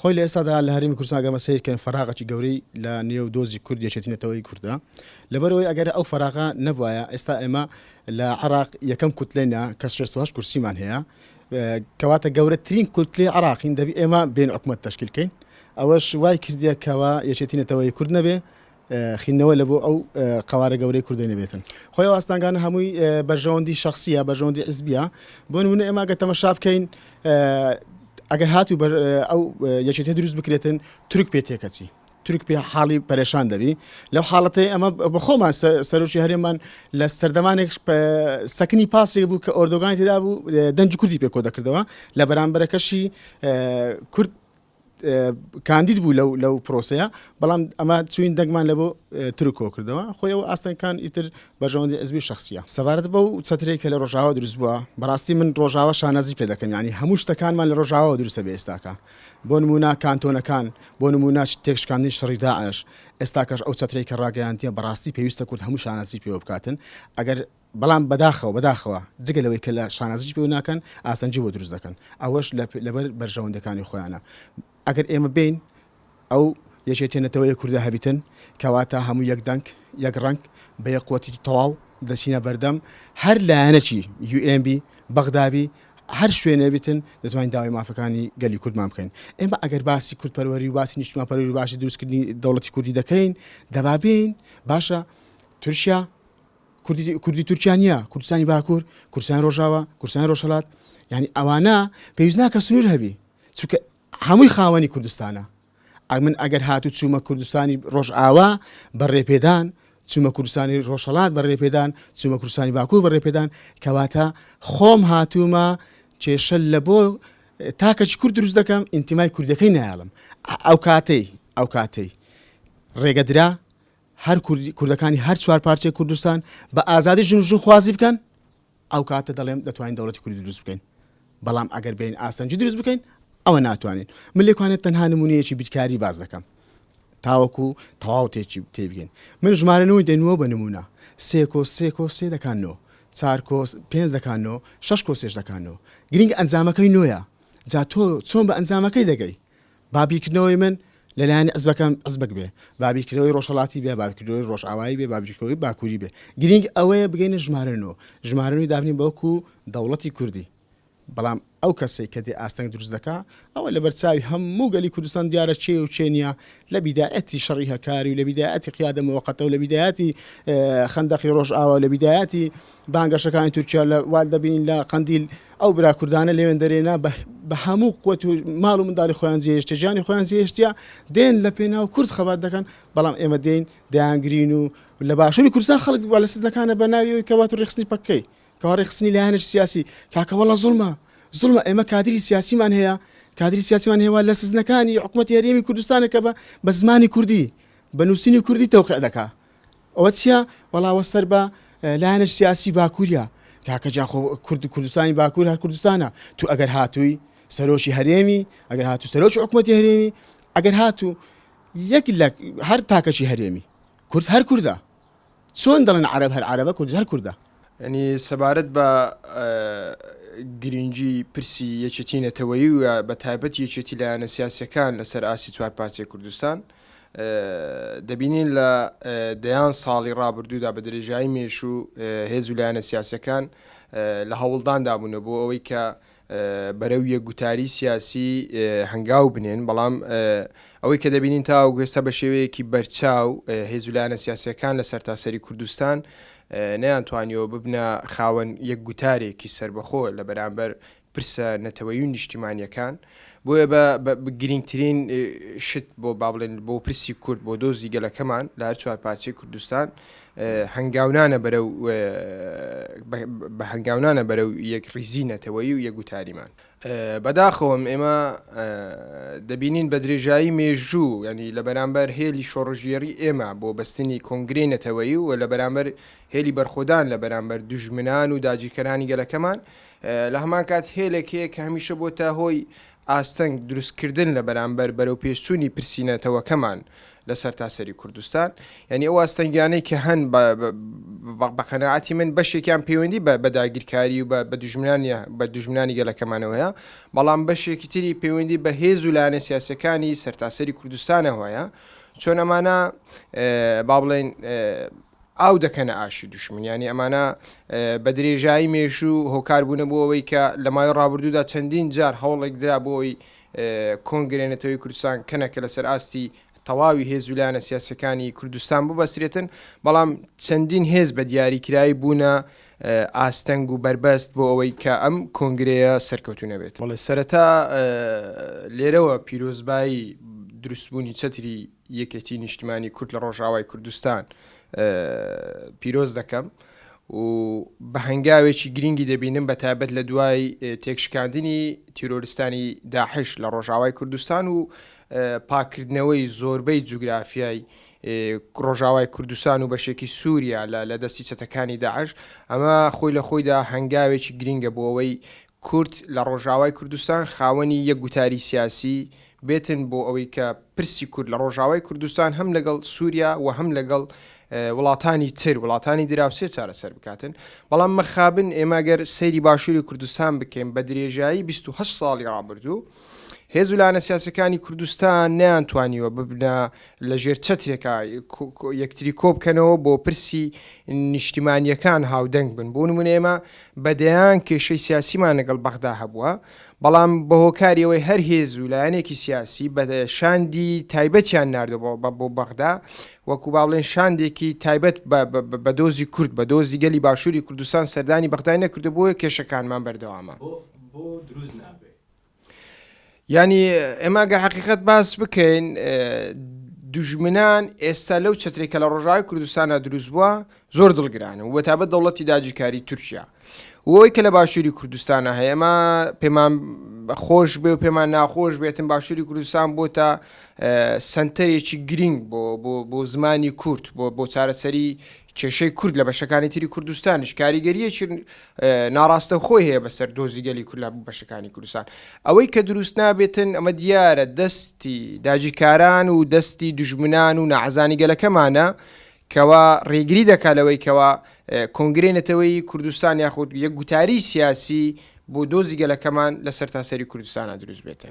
خۆی لە ئێستادا لە هەرێمی کوردستان گەمە سیرکەن فەراغێکی گەورەی لە نێو دۆزی کورد یەکێتینەتەوەی کوردە لەبەرەوەی ئەگەر ئەو فەراغە نەبوایە ئێستا ئێمە لە عێراق یەکەم کوتلەیە کە 68 کورسیمان هەیە کەواتە گەورەترین کوتلەی عێراقین دەبی ئێمە بین حکومەت تەشکیلکەین ئەوەش وای کردیە کەوا یەکێتینەتەوەی کورد نەبێ خینەوە لە بۆ ئەو قوارە گەورەی کوردی نەبێتن خۆی ئاستانگانە هەمووی بەرژەوەندی شخصیە بەرژەوەندی حزبیە بۆ نمونە ئێمە ئەگەر تەماشا بکەین ئەگەر هاتوو ئەو یەکێتی دروست بکرێتن تورک پێ تێکەچی تورک پێ حاڵی پەرێشان دەبی لەو حاڵەتەی ئەمە بە خۆمان سەرۆکی هەرێمان لە سەردەمانێک سەکنی پاسێک بوو کە ئۆردۆگانی تێدا بوو دەنجی کوردی پێ کۆ دەکردەوە لە بەرامبەرەکەشی کورد کاندید بوو لەو پرۆسەیە بەڵام ئەمە چوین دەنگمان لە بۆ تورکۆ کردەوە خۆیەوە ئاستەکان ئیتر بەژەوەندی حزبی شخصیە سەبارەت بەو چەترێک کە لە ڕۆژاوا دروست بووە بەڕاستی من ڕۆژاوا شانازی پێ دەکەم ینی هەموو شتەکانمان لە ڕۆژاوا دروستە بێ ئێستاکە بۆ نمونە کانتۆنەکان بۆ نمونە تێکشکاندنی شەڕی داعش ئێستاکەش ئەو چەترێک کە ڕاگەیاندیە بەڕاستی پێویستە کورد هەموو شانازی پێوە بکاتن ئەگەر بەڵام بەداخەوە جگە لەوەی کە لە شانازیش پێوە ناکەن ئاسەنجی بۆ دروست دەکەن ئەوەش لەبەر بەرژەوەندەکانی خۆیانە ئەگەر ئێمە بین ئەو یەکێتێنێتەوەی کوردە هەبیتن کەواتە هەموو یەک دەنگ یەک ڕنگ بە یەک قوتی تەواو دەچینە بەردەم هەر لایەنەکی UNB بەغدابی هەر شوێنە بیتن دەتوانین داوای مافەکانی گەلی کوردمان بکەین ئێمە ئەگەر باسی کوردپەروەری و باسی نیشتیمانپەروەری باشی دروستکردنی دەوڵەتی کوردی دەکەین دەبابین باشە تورکیا کوردی تورکیا نییە کوردستانی باکوور کوردستانی ڕۆژاوا کوردستانی ڕۆژهەڵات یعنی ئەوانە پێویست ناکە سنوور هەبی چونکە هەمووی خاوەنی کوردستانە من ئەگەر هاتوو چوومە کوردستانی ڕۆژئاوا بەڕێپێدان چوومە کوردستانی ڕۆژهەڵات بەڕێپێدان چوومە کوردستانی باکوور بەڕێپێدان کەواتە خۆم هاتوومە کێشە لە بۆ تاکەچی کورد دروست دەکەم ئینتیمای کوردەکەی نایڵم ئەو کاتەی ڕێگەدرا هەر کوردەکانی هەر چوار پارچەی کوردستان بە ئازادی ژن خوازی بکەن ئەو کاتە دەڵێم دەتوانین دەوڵەتی کوردی دروست بکەین بەڵام ئەگەر بین ئاسەنجی دروست بکەین ئەوە ناتوانین من لێکوانێت تەنها نمونەیەکی بیرکاری باز دەکەم تاوەکو تەواو تێبگەین من ژمارەنەوەی دێنەوە بە نمونە 3 دەکانەوە 4 5 دەکانەوە 6 دەکانەوە گرنگ ئەنجامەکەی نوۆیە جا تۆ چۆن بە ئەنجامەکەی دەگەی بابیکردنەوەی من لەلایەن حزبەکەم حزبک بێ بابیکردنەوەی ڕۆژهەڵاتی بێ بابیکردنەوەی ڕۆژئاوایی بێ بابیکردنەوەی باکووری بێ گرنگ ئەوەیە بگەینە ژمارەنەوەی دابنین بەوەکو دەوڵەتی کوردی بەڵام ئەو کەسێک کە دێ ئاستەنگ دروست دەکا ئەوە لە بەرچاوی هەموو گەلی کوردستان دیارە چێ و چێنیە لە بیدایەتی شەڕی هەکاری و لە بیدایەتی قیادە موقەتە و لە بیدایەتی خەندەقی ڕۆژئاوا لە بیدایەتی بانگەشەکانی تورکیا لە وال دەبین لە قەندیل ئەو برا کوردانە لێوێن دەرێنا بە هەموو قوت و ماڵ و منداڵی خۆیان جێهێشتە ژیانی خۆیان جێهێشتیا دێن لە پێناو کورد خەبات دەکەن بەڵام ئێمە دێین دەیانگرین و لە باشووری کوردستان خەڵک لە سزەکانە بە ناویەوەی کەوات و ڕێخستنی پەکەی کەوا ڕێخستنی لایەنێک سیاسی کاکەوەڵە زوڵمە ئێمە کادری سیاسیمان هەیە لە سزنەکانی حکوومەتی هەرێمی کوردستانە کە بە زمانی کوردی بە نووسینی کوردی تەوقیع دەکا ئەوە چییە وەڵاوە سەر بە لایەنێک سیاسی باکووریە کاکە جا خۆ کوردستانی باکوور هەر کوردستانە تو ئەگەر هاتووی سەرۆکی هەرێمی ئەگەر هاتوو سەرۆکی حکوومەتی هەرێمی ئەگەر هاتوو یەک لە هەر تاکەشی هەرێمی کورد هەر کووردە چۆن دەڵێن عەرەب هەر عەرەبە کورد هەر کووردە ینی سەبارەت بە گرنگی پرسی یەکێتینەتەوەیی و بە تایبەت یەکێتی لایەنە سیاسیەکان لەسەر ئاسی چوار پارچەی کوردستان دەبینین لە دەیان ساڵی ڕابردوودا بە درێژایی مێشوو هێز و لایەنە سیاسیەکان لە هەوڵداندا بوونە بۆ ئەوەی کە بەرەو یەکگوتاری سیاسی هەنگاو بنێن بەڵام ئەوەی کە دەبینین تا ئەوگەستە بە شێوەیەکی بەرچاو هێز و لایەنە سیاسیەکان لە سەرتاسەری کوردستان نەیانتوانیەوە ببنە خاوەن یەکگوتارێکی سربەخۆ لە بەرامبەر پرسە نەتەوەیی و نیشتیمانیەکان بۆیە بە گرنگترین شت بۆ بابڵێن بۆ پرسی کورد بۆ دۆزی گەلەکەمان لە هەر چوار پارچەی کوردستان هەنگاونانە بەرەو یەک ڕیزی نەتەوەیی و یەکگوتاریمان بەداخەوەم ئێمە دەبینین بە درێژایی مێژوو ینی لە بەرامبەر هێلی شۆڕژێری ئێمە بۆ بەستنی کۆنگرەی نەتەوەیی و لە بەرامبەر هێلی بەرخۆدان لە بەرامبەر دوژمنان و داگیرکەرانی گەلەکەمان لە هەمان کات هێلێکەیە کە هەمیشە بۆ تا هۆی ئاستەنگ دروستکردن لە بەرامبەر بەرەو پێشچوونی پرسیینەتەوەکەمان لەسەر تاسەری کوردستان یعنی ئەو ئاستەنگیانەی کە هەن بە قەناعەتی من بەشێکیان پەیوەندی بە داگیرکاری و بە دوژمنانی گەلەکەمانەوەیە بەڵام بەشێکی تری پەیوەندی بە هێز و لایەنە سیاسەکانی سەرتاسەری کوردستانەوەیە چۆن ئەمانە با بڵێن ئاو دەکەنە ئاشی دوشمنیانی ئەمانە بە درێژایی مێژوو هۆکار بوونە بۆ ئەوەی کە لە مای ڕابردوودا چەندین جار هەوڵێک درا بۆی کۆنگرێنێتەوەی کوردستان کەنەکە لەسەر ئاستی تەواوی هێزولانە سیاسەکانی کوردستان ببەسرێتن بەڵام چەندین هێز بە دیاریکرایی بوونە ئاستەنگ و بربەست بۆ ئەوەی کە ئەم کۆنگرەیە سەرکەوتوو نەبێت وڵێ سەرەتا لێرەوە پیرۆزبایی دروستبوونی چەتری یەکێتی نیشتیمانی کورد لە ڕۆژاوای کوردستان پیرۆز دەکەم و بە هەنگاوێکی گرنگی دەبینم بە تایبەت لە دوای تێکشکاندنی تیرۆریستانی داحش لە ڕۆژاوای کوردستان و پاکردنەوەی زۆربەی جوگرافیای ڕۆژاوای کوردستان و بەشێکی سووریا لە دەستی چەتەکانی داعش ئەمە خۆی لە خۆیدا هەنگاوێکی گرنگە بۆ ئەوەی کورد لە ڕۆژاوای کوردستان خاوەنی یەک گوتاری سیاسی بێتن بۆ ئەوەی کە پرسی کورد لە ڕۆژاوای کوردستان هەم لەگەڵ سووریا و هەم لەگەڵ وڵاتانی تر وڵاتانی دراوسێ چارەسەر بکاتن بەڵام مەخابن ئێمە گەر سەیری باشووری کوردستان بکەین بە درێژایی 28 ساڵی ڕابردوو هێزولانە سیاسەکانی کوردستان نەیانتوانیوە ببنە لە ژێر چەترێکە یەکتری کۆبکەنەوە بۆ پرسی نیشتیمانیەکان هاودەنگ بن بۆ نمونە ئێمە بەدەیان کێشەی سیاسیمان لەگەڵ بەغدا هەبووە بەڵام بە هۆکاریەوەی هەر هێزولایەنێکی سیاسی بە شاندی تایبەتیان ناردەوە بۆ بەغدا وەکو با بڵێن شاندێکی تایبەت بە دۆزی کورد بە دۆزی گەلی باشووری کوردستان سەردانی بەغدای نەکردو بۆیە کێشەکانمان بەردەوامە بۆ دروست نابێت ینی ئێمە گەر حقیقت باس بکەین دوژمنان ئێستا لەو چترێکە لە ڕۆژاوی کوردستانە دروست بووە زۆر دڵگرانە و بەتابەت دەوڵەتی داگیرکاری تورکیا وەوەی کە لە باشووری کوردستانە هەیە ئەمە پێمان خۆش بێ و پێمان ناخۆش بێتن باشووری کوردستان بۆ تا سنتەرێکی گرنگ بۆ زمانی کورد بۆ چارەسەری کێشەی کورد لە بەشەکانی تری کوردستانیش کاریگەریەکی ناڕاستە خۆی هەیە بەسەر دۆزی گەلی کورد لە بەشەکانی کوردستان ئەوەی کە دروست نابێتن ئەمە دیارە دەستی داگیرکاران و دەستی دوژمنان و نەعەزانی گەلەکەمانە کەوا ڕێگری دەکالەوەی کەوا کۆنگرێنێتەوەی کوردستان یاخود یەک گوتاری سیاسی بۆ دۆزی گەلەکەمان لەسەر تاسەری کوردستانە دروست بێتە.